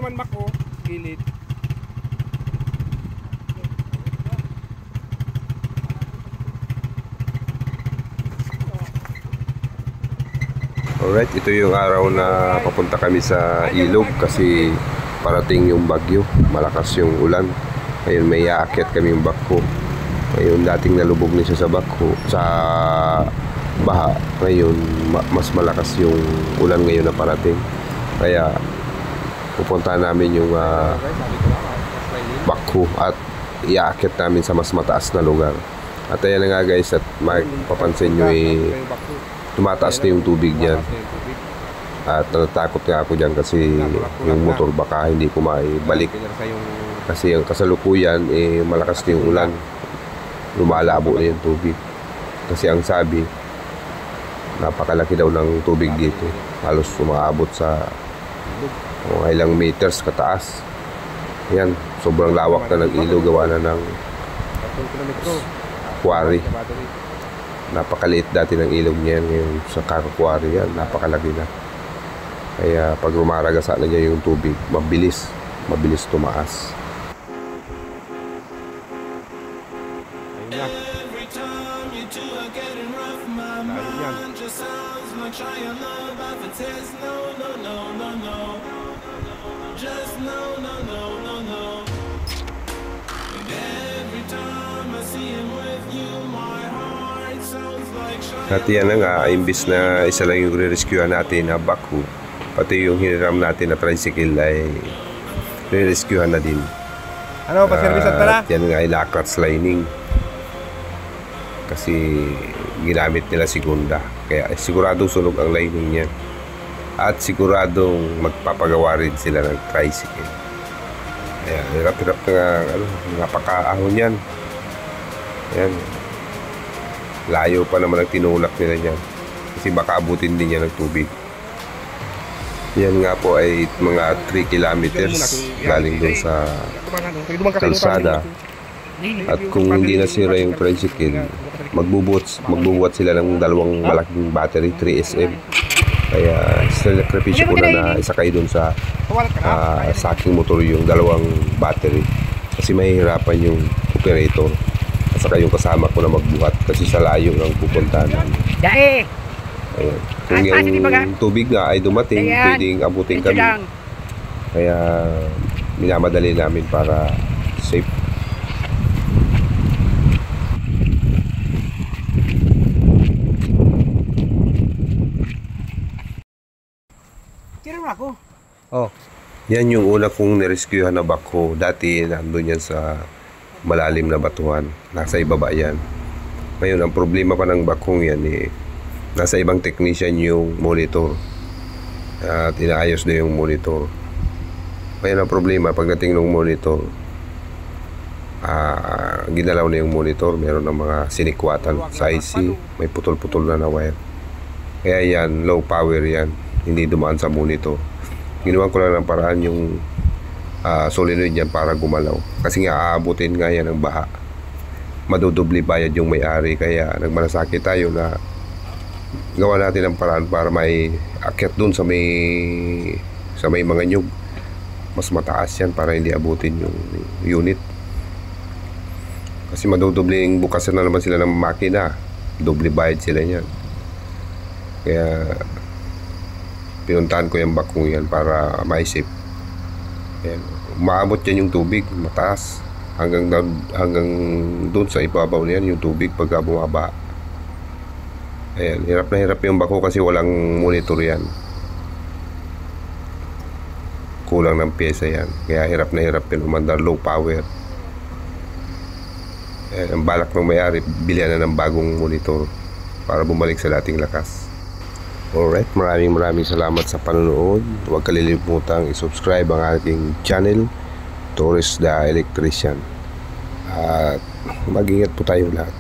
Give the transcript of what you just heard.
duman bako, gilid. Alright, ito yung araw na papunta kami sa ilog kasi parating yung bagyo, malakas yung ulan. Ngayon may aakyat kami yung bako. Ngayon dating nalubog na siya sa bako, sa baha. Ngayon mas malakas yung ulan ngayon na parating. Kaya pupunta namin yung bako at iaakyat namin sa mas mataas na lugar. At ayan na nga guys, at mapapansin nyo tumataas na yung tubig niyan. At natatakot nga ako dyan kasi yung motor baka hindi ko maibalik. Kasi ang kasalukuyan malakas na yung ulan. Lumalabo na yung tubig. Kasi ang sabi, napakalaki daw ng tubig dito. Halos umaabot sa ilang meters kataas. Yan, sobrang lawak na ng ilog, gawa na ng quarry. Napakaliit dati ng ilog niya, ngayon sa quarry yan, napakalaki na. Kaya pag rumaragasa na niya yung tubig, mabilis tumaas. At yan na nga, imbis na isa lang yung re-rescuehan natin na bako, pati yung hiniram natin na tricycle ay re-rescuehan na din. Ano, pa-service at tara? At yan nga ay lakrats lining. Kasi ginamit nila segunda. Kaya sigurado sunog ang lining niya. At siguradong magpapagawa rin sila ng tricycle. Ayan, hirap-hirap na napakaahon yan. Ayan. Layo pa naman ang tinulak nila niyan. Kasi baka abutin din niya ng tubig. Yan nga po ay mga 3 kilometers galing doon sa kalsada. At kung hindi nasira yung tricycle, magbubuhat sila ng dalawang malaking battery, 3SM. Kaya sinakripisyo ko na isakay doon sa aking motor yung dalawang battery. Kasi mahihirapan yung operator. At saka yung kasama ko na magbuhat kasi sa layo ng pupuntahan namin. Ayan. Kung yung tubig nga ay dumating, pwedeng abutin kami. Kaya minamadali namin para safe. Tira mo ako. Oh. Yan yung una kong nirescuehan na bako. Dati nandun yan sa malalim na batuhan. Nasa ibaba yan. Ngayon, ang problema pa ng bakong yan nasa ibang technician yung monitor. At inaayos na yung monitor. Ngayon, ang problema pagdating ng monitor, ginalaw na yung monitor. Meron ng mga sinikwatan sa IC. May putol-putol na wire. Kaya yan, low power yan. Hindi dumaan sa monitor. Ginawa ko lang ng paraan yung solenoid yan para gumalaw. Kasi nga aabutin nga yan ng baha. Madudubli bayad yung may-ari. Kaya nagmalasakit tayo na gawa natin ang paraan para may akyat dun sa may mga nyug. Mas mataas yan para hindi abutin yung unit. Kasi madudubling bukasan na naman sila ng makina. Dubli bayad sila yan. Kaya pinuntahan ko yung bakong yan para maisip. Ayan. Umaabot yan yung tubig, mataas. Hanggang doon sa ibabaw na yan yung tubig pagka bumaba. Ayan, hirap na hirap yung bako kasi walang monitor yan. Kulang ng pyesa yan. Kaya hirap na hirap yan umandar, low power. Ayan, ang balak ng may-ari, bilihan na ng bagong monitor para bumalik sa dating lakas. Alright, maraming salamat sa panonood. Huwag kalilimutang i-subscribe ang aking channel, Torres the Electrician. At mag-ingat po tayong lahat.